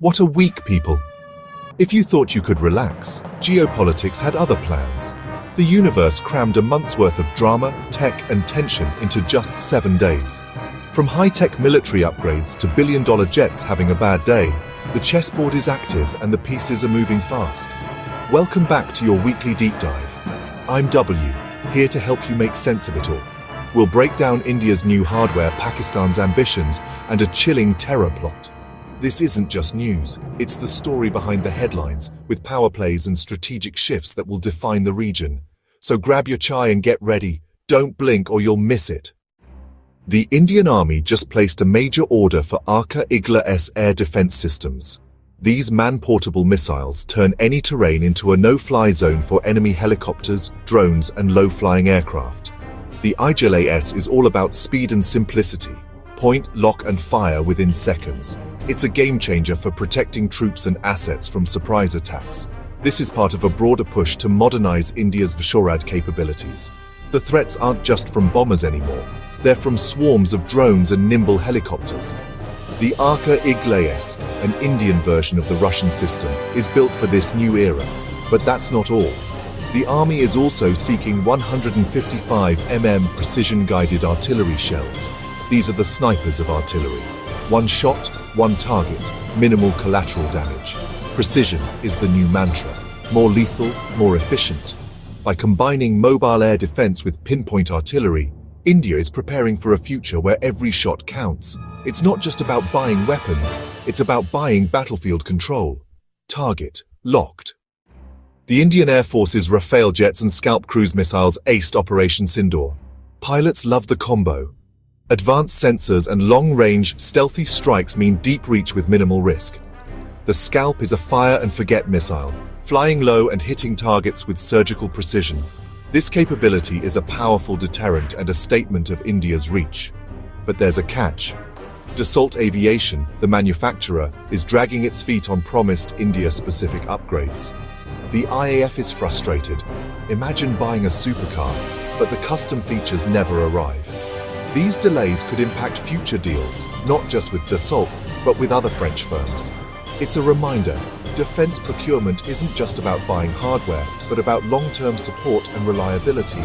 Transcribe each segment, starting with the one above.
What a week, people! If you thought you could relax, Geopolitics had other plans. The universe crammed a month's worth of drama, tech, and tension into just 7 days. From high-tech military upgrades to billion-dollar jets having a bad day, the chessboard is active and the pieces are moving fast. Welcome back to your weekly deep dive. I'm W, here to help you make sense of it all. We'll break down India's new hardware, Pakistan's ambitions, and a chilling terror plot. This isn't just news, it's the story behind the headlines, with power plays and strategic shifts that will define the region. So grab your chai and get ready. Don't blink or you'll miss it. The Indian Army just placed a major order for Igla S air defense systems. These man-portable missiles turn any terrain into a no-fly zone for enemy helicopters, drones, and low-flying aircraft. The Igla S is all about speed and simplicity. Point, lock, and fire within seconds. It's a game-changer for protecting troops and assets from surprise attacks. This is part of a broader push to modernize India's Vishorad capabilities. The threats aren't just from bombers anymore. They're from swarms of drones and nimble helicopters. The Igla S, an Indian version of the Russian system, is built for this new era. But that's not all. The army is also seeking 155mm precision-guided artillery shells. These are the snipers of artillery. One shot, one target, minimal collateral damage. Precision is the new mantra. More lethal, more efficient. By combining mobile air defense with pinpoint artillery, India is preparing for a future where every shot counts. It's not just about buying weapons, it's about buying battlefield control. Target locked. The Indian Air Force's Rafale jets and Scalp cruise missiles aced Operation Sindoor. Pilots love the combo. Advanced sensors and long-range, stealthy strikes mean deep reach with minimal risk. The Scalp is a fire-and-forget missile, flying low and hitting targets with surgical precision. This capability is a powerful deterrent and a statement of India's reach. But there's a catch. Dassault Aviation, the manufacturer, is dragging its feet on promised India-specific upgrades. The IAF is frustrated. Imagine buying a supercar, but the custom features never arrive. These delays could impact future deals, not just with Dassault, but with other French firms. It's a reminder, defense procurement isn't just about buying hardware, but about long-term support and reliability.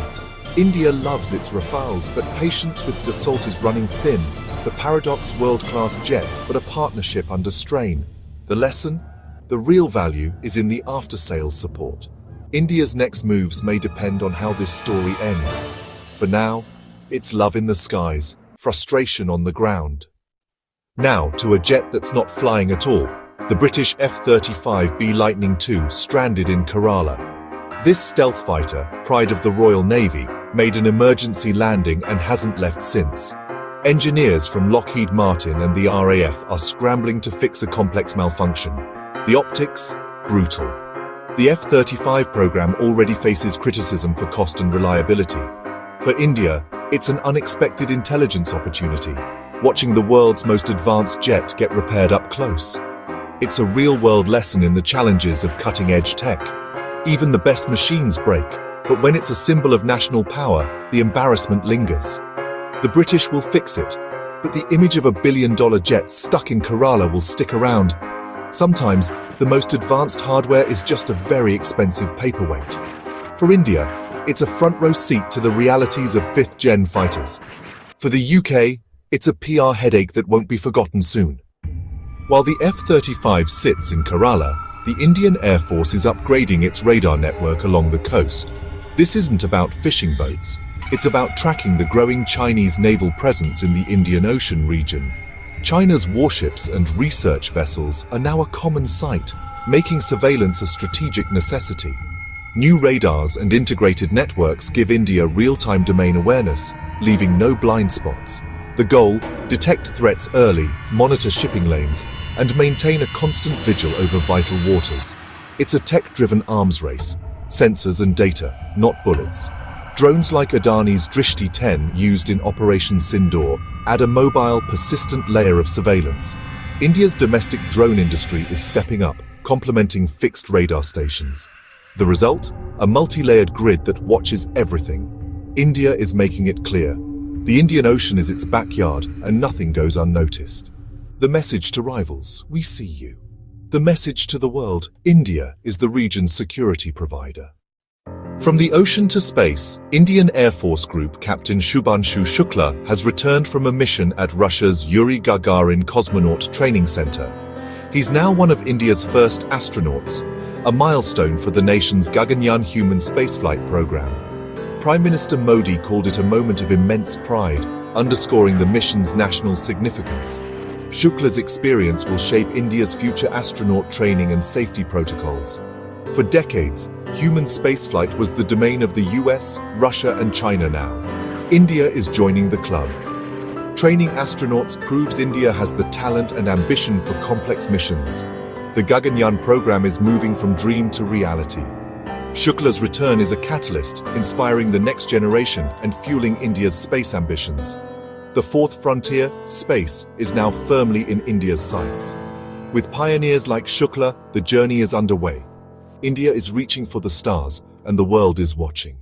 India loves its Rafales, but patience with Dassault is running thin. The paradox: world-class jets, but a partnership under strain. The lesson? The real value is in the after-sales support. India's next moves may depend on how this story ends. For now, it's love in the skies, frustration on the ground. Now to a jet that's not flying at all. The British F-35B Lightning II stranded in Kerala. This stealth fighter, pride of the Royal Navy, made an emergency landing and hasn't left since. Engineers from Lockheed Martin and the RAF are scrambling to fix a complex malfunction. The optics? Brutal. The F-35 program already faces criticism for cost and reliability. For India, it's an unexpected intelligence opportunity, watching the world's most advanced jet get repaired up close. It's a real-world lesson in the challenges of cutting-edge tech. Even the best machines break, but when it's a symbol of national power, the embarrassment lingers. The British will fix it, but the image of a billion-dollar jet stuck in Kerala will stick around. Sometimes, the most advanced hardware is just a very expensive paperweight. For India, it's a front-row seat to the realities of 5th-gen fighters. For the UK, it's a PR headache that won't be forgotten soon. While the F-35 sits in Kerala, the Indian Air Force is upgrading its radar network along the coast. This isn't about fishing boats. It's about tracking the growing Chinese naval presence in the Indian Ocean region. China's warships and research vessels are now a common sight, making surveillance a strategic necessity. New radars and integrated networks give India real-time domain awareness, leaving no blind spots. The goal: detect threats early, monitor shipping lanes, and maintain a constant vigil over vital waters. It's a tech-driven arms race. Sensors and data, not bullets. Drones like Adani's Drishti 10 used in Operation Sindoor add a mobile, persistent layer of surveillance. India's domestic drone industry is stepping up, complementing fixed radar stations. The result? A multi-layered grid that watches everything. India is making it clear. The Indian Ocean is its backyard, and nothing goes unnoticed. The message to rivals: we see you. The message to the world: India is the region's security provider. From the ocean to space, Indian Air Force Group Captain Shubhanshu Shukla has returned from a mission at Russia's Yuri Gagarin Cosmonaut Training Center. He's now one of India's first astronauts, a milestone for the nation's Gaganyaan human spaceflight program. Prime Minister Modi called it a moment of immense pride, underscoring the mission's national significance. Shukla's experience will shape India's future astronaut training and safety protocols. For decades, human spaceflight was the domain of the US, Russia, and China now. India is joining the club. Training astronauts proves India has the talent and ambition for complex missions. The Gaganyaan program is moving from dream to reality. Shukla's return is a catalyst, inspiring the next generation and fueling India's space ambitions. The fourth frontier, space, is now firmly in India's sights. With pioneers like Shukla, the journey is underway. India is reaching for the stars, and the world is watching.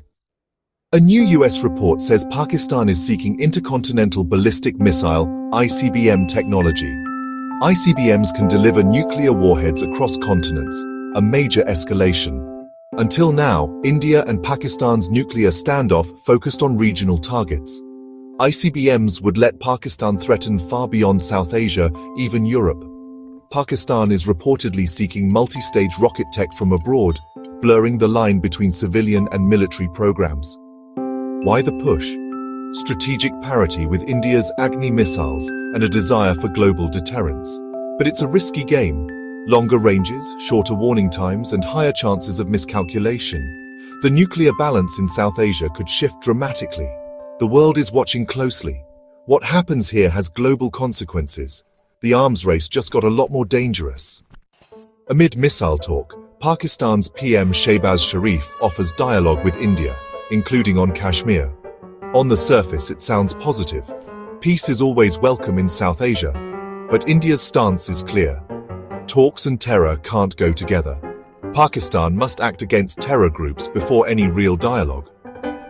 A new US report says Pakistan is seeking intercontinental ballistic missile (ICBM) technology. ICBMs can deliver nuclear warheads across continents, a major escalation. Until now, India and Pakistan's nuclear standoff focused on regional targets. ICBMs would let Pakistan threaten far beyond South Asia, even Europe. Pakistan is reportedly seeking multi-stage rocket tech from abroad, blurring the line between civilian and military programs. Why the push? Strategic parity with India's Agni missiles and a desire for global deterrence. But it's a risky game. Longer ranges, shorter warning times, and higher chances of miscalculation. The nuclear balance in South Asia could shift dramatically. The world is watching closely. What happens here has global consequences. The arms race just got a lot more dangerous. Amid missile talk, Pakistan's PM Shehbaz Sharif offers dialogue with India, including on Kashmir. On the surface, it sounds positive. Peace is always welcome in South Asia. But India's stance is clear. Talks and terror can't go together. Pakistan must act against terror groups before any real dialogue.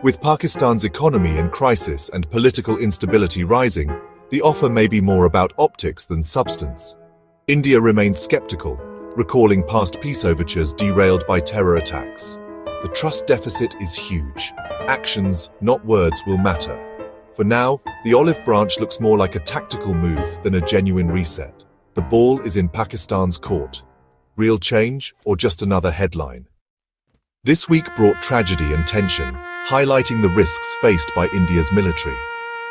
With Pakistan's economy in crisis and political instability rising, the offer may be more about optics than substance. India remains skeptical, recalling past peace overtures derailed by terror attacks. The trust deficit is huge. Actions, not words, will matter. For now, the olive branch looks more like a tactical move than a genuine reset. The ball is in Pakistan's court. Real change or just another headline? This week brought tragedy and tension, highlighting the risks faced by India's military.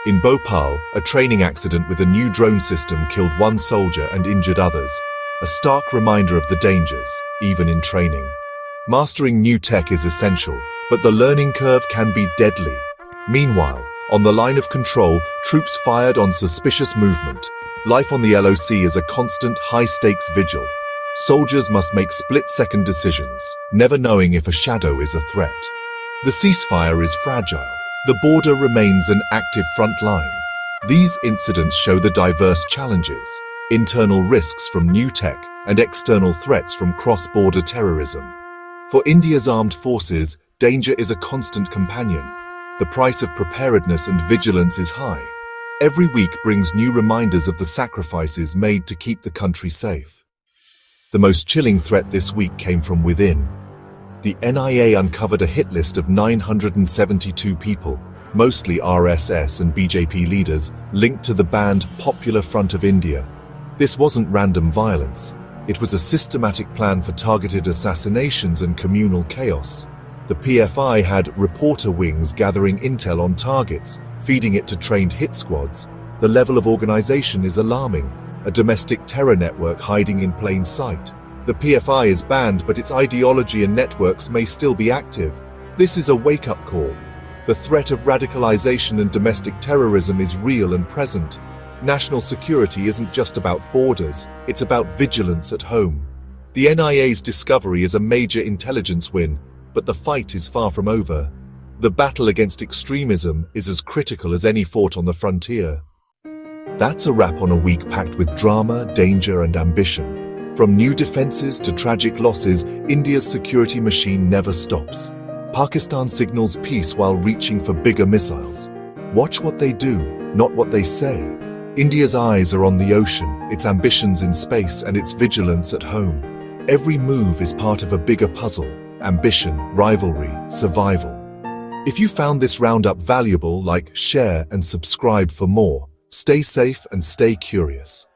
In Bhopal, a training accident with a new drone system killed one soldier and injured others, a stark reminder of the dangers, even in training. Mastering new tech is essential, but the learning curve can be deadly. Meanwhile, on the line of control, troops fired on suspicious movement. Life on the LOC is a constant, high-stakes vigil. Soldiers must make split-second decisions, never knowing if a shadow is a threat. The ceasefire is fragile. The border remains an active front line. These incidents show the diverse challenges, internal risks from new tech and external threats from cross-border terrorism. For India's armed forces, danger is a constant companion. The price of preparedness and vigilance is high. Every week brings new reminders of the sacrifices made to keep the country safe. The most chilling threat this week came from within. The NIA uncovered a hit list of 972 people, mostly RSS and BJP leaders, linked to the banned Popular Front of India. This wasn't random violence. It was a systematic plan for targeted assassinations and communal chaos. The PFI had reporter wings gathering intel on targets, feeding it to trained hit squads. The level of organization is alarming, a domestic terror network hiding in plain sight. The PFI is banned, but its ideology and networks may still be active. This is a wake-up call. The threat of radicalization and domestic terrorism is real and present. National security isn't just about borders, it's about vigilance at home. The NIA's discovery is a major intelligence win, but the fight is far from over. The battle against extremism is as critical as any fought on the frontier. That's a wrap on a week packed with drama, danger, and ambition. From new defenses to tragic losses, India's security machine never stops. Pakistan signals peace while reaching for bigger missiles. Watch what they do, not what they say. India's eyes are on the ocean, its ambitions in space, and its vigilance at home. Every move is part of a bigger puzzle: ambition, rivalry, survival. If you found this roundup valuable, like, share, and subscribe for more. Stay safe and stay curious.